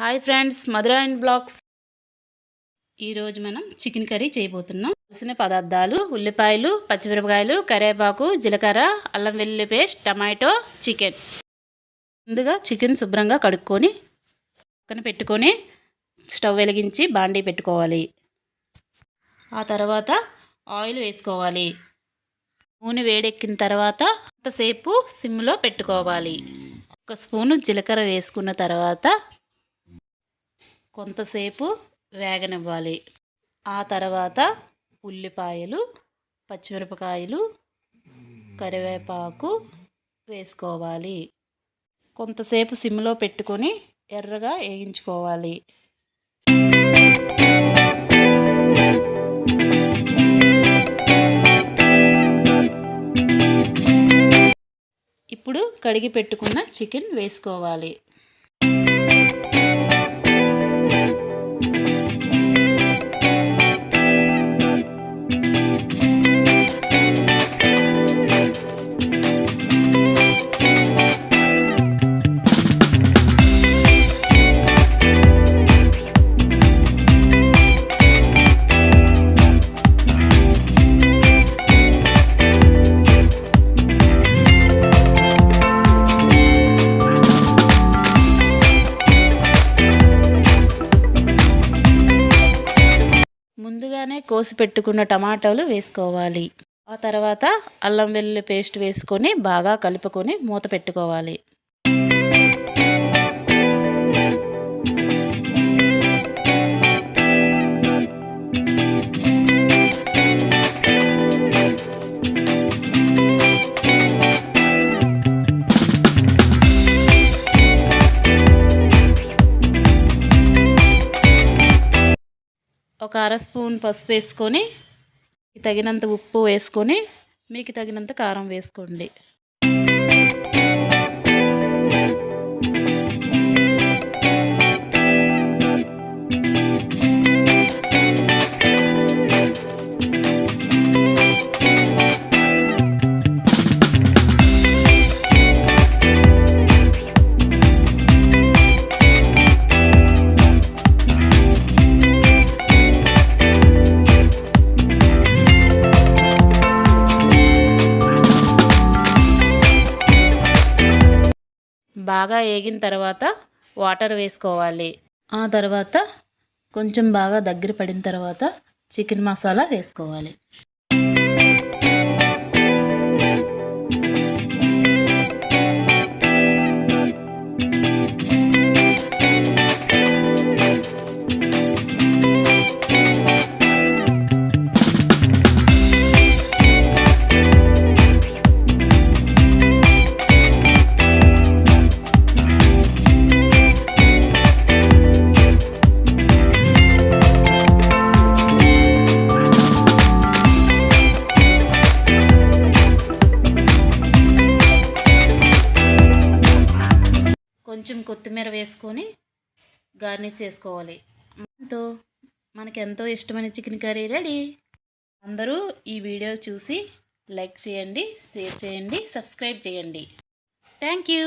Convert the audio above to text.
Hi friends, Madhura and blogs. ఈరోజు మనం chicken curry చేయబోతున్నాం. కావాల్సిన పదార్థాలు: ఉల్లిపాయలు, పచ్చిమిరపకాయలు, కరివేపాకు, జీలకర్ర, అల్లం వెల్లుల్లి పేస్ట్, టమాటో, చికెన్. ముందుగా చికెన్ శుభ్రంగా కడుక్కొని పక్కన పెట్టుకొని స్టవ్ వెలిగించి బాండీ పెట్టుకోవాలి. ఆ తర్వాత ఆయిల్ వేసుకోవాలి. నూనె వేడెక్కిన తర్వాత అంతసేపు సిమ్లో పెట్టుకోవాలి. 1 స్పూను జీలకర్ర వేసుకున్న తర్వాత కొంతసేపు వేగనివ్వాలి. ఆ తర్వాత ఉల్లిపాయలు, పచ్చిమిరపకాయలు, కరివేపాకు వేసుకోవాలి. కొంతసేపు సిమ్లో పెట్టుకొని ఎర్రగా వేయించుకోవాలి. ఇప్పుడు కడిగి పెట్టుకున్న చికెన్ వేసుకోవాలి. ముందుగానే కోసి పెట్టుకున్న టమాటాలు వేసుకోవాలి. ఆ తర్వాత అల్లం వెల్లుల్లి పేస్ట్ వేసుకొని బాగా కలుపుకొని మూత పెట్టుకోవాలి. ఒక 1/2 స్పూన్ పసుపు వేసుకొని తగినంత ఉప్పు వేసుకొని మీకు తగినంత కారం వేసుకోండి. బాగా వేగిన తర్వాత వాటర్ వేసుకోవాలి. ఆ తర్వాత కొంచెం బాగా దగ్గర పడిన తర్వాత చికెన్ మసాలా వేసుకోవాలి. కొంచెం కొత్తిమీర వేసుకొని గార్నిష్ చేసుకోవాలి. మనకి ఎంతో ఇష్టమైన చికెన్ కర్రీ రెడీ. అందరూ ఈ వీడియో చూసి లైక్ చేయండి, షేర్ చేయండి, సబ్స్క్రైబ్ చేయండి. Thank you.